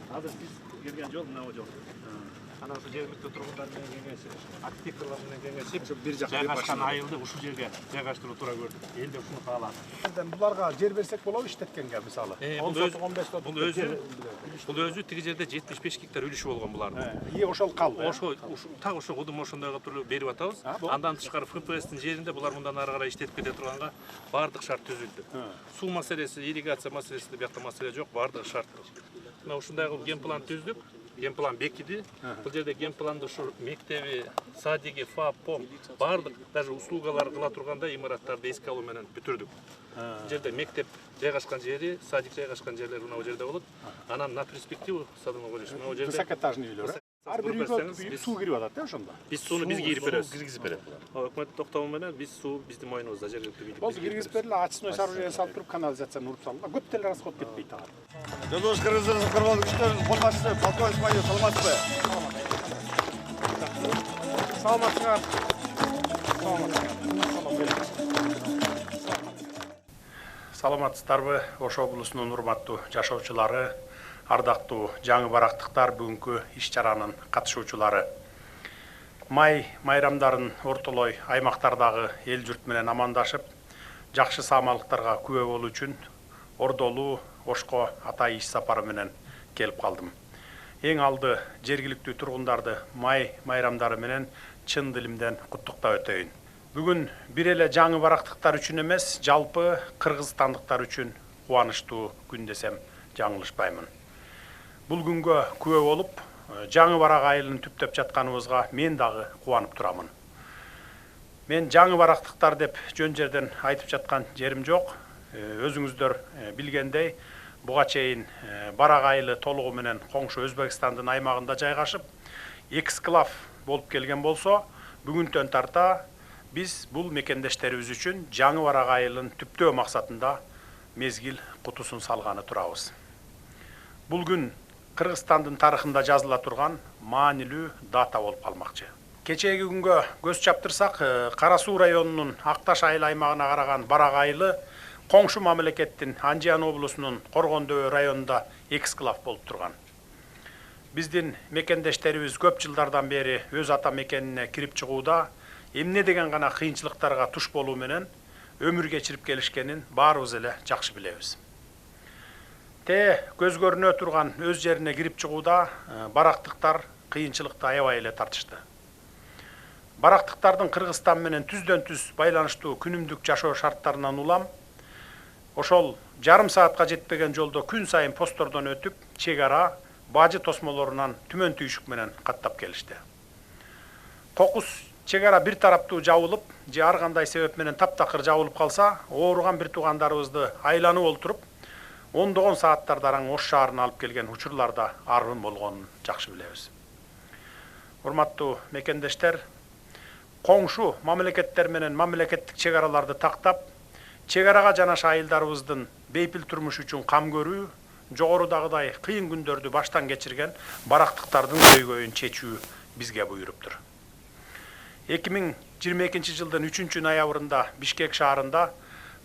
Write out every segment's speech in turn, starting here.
Азыр биз келген жол мына жол. Ana şu жергиликтүү тургундар менен кеңешип, архитекторлор менен кеңешип, ошо бир жакка жайгашкан айылды ушул жерге жайгаштыруу туура көрдүк. Эл да ушуну каалады. Буларга жер берсек болобу иштеткенге мисалы. 10 сотук 15 сотук. Бул өзү тиги жерде 75 гектар үлүшү болгон булардын. Ошол калды. Ошо так ошо кудум ошондой кылып берип атабыз. Андан тышкары ФПСтин жеринде булар мындан ары карай иштетип кете турганга бардык шарт түзүлдү. Суу маселеси, ирригация маселесинде биякта маселе жок, бардык шарт. Мына ушундай кылып ген план түздүк. Ген план бекиди. Бул жерде ген планды ушу мектеби, садиги, ФАП, ПОМ бардык даже услугалар кыла турганда имараттарды эске алуу менен бүтүрдүк. Бул жерде мектеп жайгашкан жери, садик жайгашкан жерлер мына жерде болот. Анан на перспективу садымга коюш. Мына жерде высокоэтажный үйлөр. Ар бир үйгө суу кирип атат да ошондо. Биз сууну биз киргизип беребиз. Өкмөт токтому менен биз суу биздин мойнубузда жергиликтүү бийлик. Болсо киргизип берели, очистной сооружение салып туруп канализацияны уруп салгыла. Көп деле расход кетпейт ага. Жолдош Кыргызстан кыргыз күчтөрүнүн кол башчысы полковник майор саламатсызбы? Саламатсыздар. Саламатсыздарбы, Ош облусунун урматтуу жашоочулары, ардактуу жаңы барактыктар, бүгүнкү иш-чаранын катышуучулары. Май майрамдарын ортолой аймактардагы эл журт менен амандашып, жакшы саамалыктарга күбө болуу үчүн Ордолуу Ошко атайын иш сапары менен келип калдым. Эң алды жергиликтүү тургундарды май майрамдары менен чын дилимден куттуктап өтөйүн. Бүгүн бир эле жаңы барактыктар үчүн эмес, жалпы кыргызстандыктар үчүн кубанычтуу күн десем жаңылышпаймын. Бул күнгө күбө болуп, жаңы барак айылын түптөп жатканыбызга мен дагы кубанып турамын. Мен жаңы барактыктар деп жөн жерден айтып жаткан жерим жок. Өзүңүздөр билгендей, буга чейин барак айылы толугу менен коңшу Өзбекстандын аймагында жайгашып, эксклав болуп келген болсо, бүгүнтөн тарта биз бул мекендештерибиз үчүн жаңы барак айылын түптөө максатында мезгил кутусун салганы турабыз. Бул күн Кыргызстандын тарыхында жазыла турган маанилүү дата болуп калмакчы. Кечээги күнгө көз чаптырсак, Кара Суу районунун Акташ айыл аймагына караган барак айылы коңшу мамлекеттин Анжиан облусунун Коргондөө районунда эксклав болуп турган. Биздин мекендештерибиз көп жылдардан бери өз ата мекенине кирип чыгууда эмне деген гана кыйынчылыктарга туш болуу менен өмүр кечирип келишкенин баарыбыз эле жакшы билебиз. Көз көрүнө турган өз жерине кирип чыгууда барактыктар кыйынчылыкты аябай эле тартышты. Барактыктардын Кыргызстан менен түздөн түз байланыштуу күнүмдүк жашоо шарттарынан улам, ошол жарым саатка жетпеген жолдо күн сайын посттордон өтүп, чек ара, бажы тосмолорунан түмөн түйшүк менен каттап келишти. Кокус чек ара бир тараптуу жабылып, же ар кандай себеп менен таптакыр жабылып калса, ооруган бир туугандарыбызды айланып олтуруп, ондогон сааттарда араң Ош шаарына алып келген учурларда аргын болгонун жакшы билебиз. Урматтуу мекендештер, коңшу мамлекеттер менен мамлекеттик чек араларды тактап, чек арага жанаша айылдарыбыздын бейпил турмуш үчүн кам көрүү, жогорудагыдай кыйын күндөрдү баштан кечирген барактыктардын көйгөйүн чечүү бизге буйруптур. 2022 жылдын 3-ноябрында Бишкек шаарында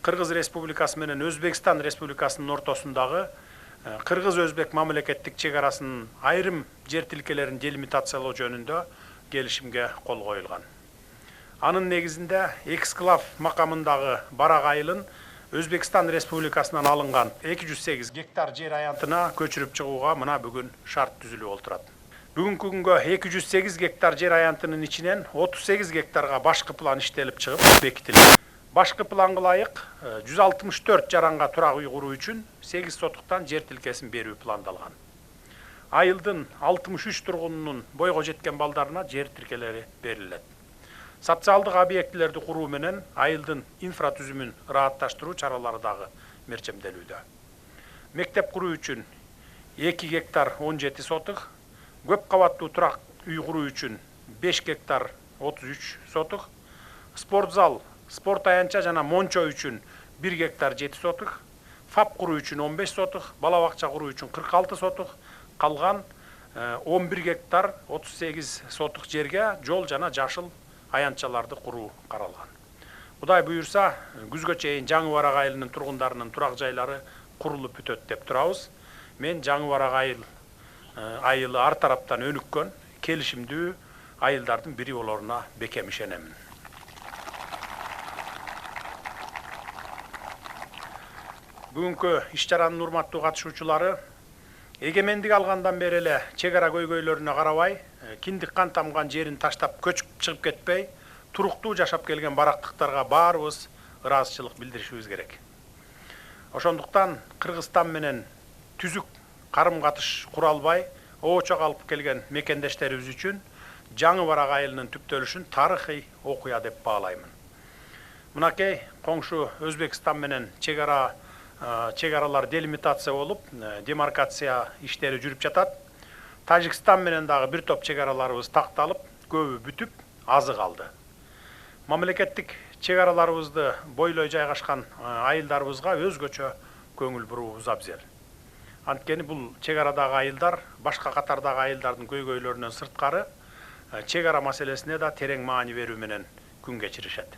Кыргыз Республикасы менен Өзбекстан Республикасынын ортосундагы Кыргыз-Өзбек мамлекеттик чек арасынын айрым жер тилкелерин делимитациялоо жөнүндө келишимге кол коюлган. Анын негизинде эксклав макамындагы барак айылын Өзбекстан Республикасынан алынган 208 гектар жер аянтына көчүрүп чыгууга мына бүгүн шарт түзүлүп олтурат. Бүгүнкү күнгө 208 гектар жер аянтынын ичинен 38 гектарга башкы план иштелип чыгып бекитилген. Башкы планга ылайык 164 жаранга турак үй куруу үчүн 8 сотуктан жер тилкесин берүү пландалган. Айылдын 63 тургунунун бойго жеткен балдарына жер тилкелери берилет. Социалдык объектилерди куруу менен айылдын инфратүзүмүн ыраатташтыруу чаралары дагы мерчемделүүдө. Мектеп куруу үчүн 2 гектар 17 сотук, көп кабаттуу турак үй куруу үчүн 5 гектар 33 сотук, спорт зал, спорт аянча жана мончо үчүн 1 гектар 7 сотук, ФАП куруу үчүн 15 сотук, бала бакча куруу үчүн 46 сотук, калган 11 гектар 38 сотук жерге жол жана жашыл аянчаларды куруу каралган. Кудай буюрса, күзгө чейин жаңы барак айылынын тургундарынын турак жайлары курулуп бүтөт деп турабыз. Мен жаңы барак айыл айылы ар тараптан өнүккөн, келишимдүү айылдардын бири болоруна бекем ишенемин. Бүгүнкү иш-чаранын урматтуу катышуучулары, эгемендик алгандан бери эле чек ара көйгөйлөрүнө карабай, киндик кан тамган жерин таштап көчүп чыгып кетпей, туруктуу жашап келген барактыктарга баарыбыз ыраазычылык билдиришибиз керек. Ошондуктан Кыргызстан менен түзүк карым-катыш кура албай, оочок алып келген мекендештерибиз үчүн Жаңы Барак айылынын түптөлүшүн тарыхый окуя деп баалаймын. Мынакей коңшу Өзбекстан менен чек аралар делимитация болуп, демаркация иштери жүрүп жатат. Тажикстан менен дагы бир топ чек араларыбыз такталып, көбү бүтүп, азы калды. Мамлекеттик чек араларыбызды бойлой жайгашкан айылдарыбызга өзгөчө көңүл буруубуз абзел. Анткени бул чек арадагы айылдар башка катардагы айылдардын көйгөйлөрүнөн сырткары чек ара маселесине да терең маани берүү менен күн кечиришет.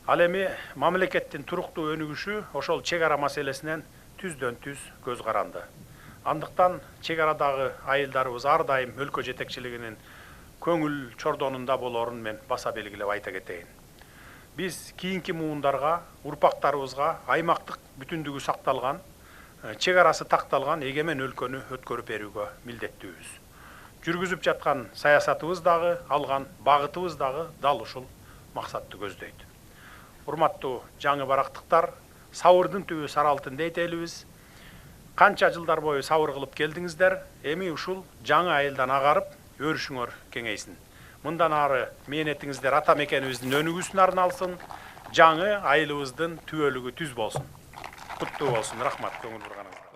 Ал эми мамлекеттин туруктуу өнүгүшү ошол чек ара маселесинен түздөн-түз көз каранды. Андыктан чек арадагы айылдарыбыз ар дайым өлкө жетекчилигинин көңүл чордонунда болорун мен баса белгилеп айта кетейин. Биз кийинки муундарга, урпактарыбызга аймактык бүтүндүгү сакталган, чек арасы такталган эгемен өлкөнү өткөрүп берүүгө милдеттүүбүз. Жүргүзүп жаткан саясатыбыз дагы, алган багытыбыз дагы дал ушул максатты көздөйт. Урматтуу жаңы барактыктар, сабырдын түбү сары алтын дейт элибиз. Канча жылдар бою сабыр кылып келдиңиздер, эми ушул жаңы айылдан агарып, өрүшүңөр кеңейсин. Мындан ары мээнетиңиздер ата мекенибиздин өнүгүүсүнө арналсын, жаңы айылыбыздын түбөлүгү түз болсун. Куттуу болсун. Рахмат көңүл бурганыңызга.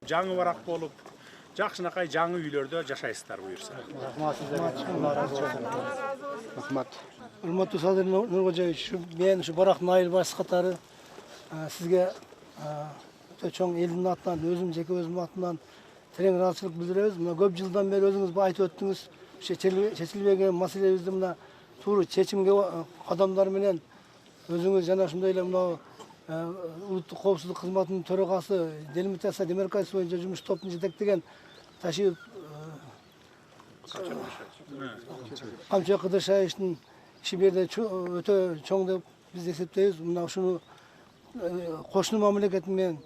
Жаңы барак болуп, жакшынакай жаңы үйлөрдө жашайсыздар буюрса. Рахмат. Урматтуу Садыр Нуркожоевич, мен ушу барактын айыл башчысы катары сизге өтө чоң элдин атынан, өзүм жеке өзүмдүн атынан терең ыраазычылык билдиребиз. Мына көп жылдан бери өзүңүз айтып өттүңүз, чечилбеген маселебизди мына туура чечимге кадамдар менен өзүңүз жана ошондой эле мына улуттук коопсуздук кызматынын төрагасы делимитация демаркация боюнча жумуш топун жетектеген Ташиев Камчыбек Кыдыршаевичтин иши берде өтө чоң деп биз эсептейбиз. Мына ушуну кошуну мамлекет менен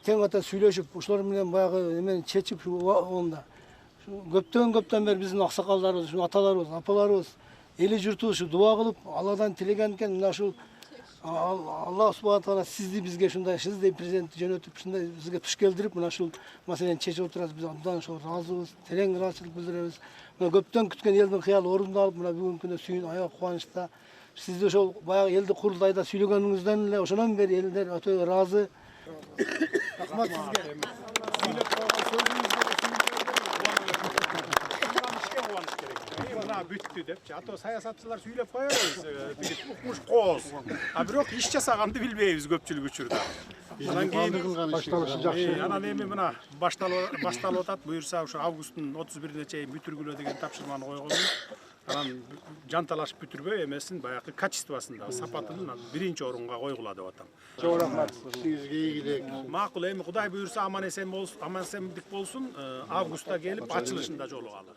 тең ката сүйлөшүп, ушулар менен баягы эмени чечип онда көптөн бери биздин аксакалдарыбыз, аталарыбыз, апаларыбыз, эли журтубуз дуба кылып, Алладан тилеген экен. Мына ушул Алла субхана тағала сизди бизге ушундай сиздей президентти жөнөтүп, ушундай бизге туш келдирип, мына ушул маселени чечип отурабыз. Биз абдан ошого ыраазыбыз, терең ыраазычылык билдиребиз. Мына көптөн күткөн элдин кыялы орундалып, мына бүгүнкү күндө сүйүн аябай кубанычта. Сизди ошол баягы элди курултайда сүйлөгөнүңүздөн эле ошондон бери элдер өтө ыраазы. Рахмат сизге. Бүттү депчи, ато саясатчылар сүйлөп коебуз, укмуш кооз. А бирок иш жасаганды билбейбиз көпчүлүк учурда. Анан кийин башталышы жакшы. Анан эми мына башталып атат. Буюрса ушу августтун 31-ине чейин бүтүргүлө деген тапшырманы койгонбуз. Анан жанталашып бүтүрбөй эмесин баягы качествосунда, сапатын биринчи орунга койгула деп атам. Чоң рахмат. Сизге ийгилик. Макул, эми Кудай буюрса аман эсендик болсун, августта келип ачылышында жолугалы.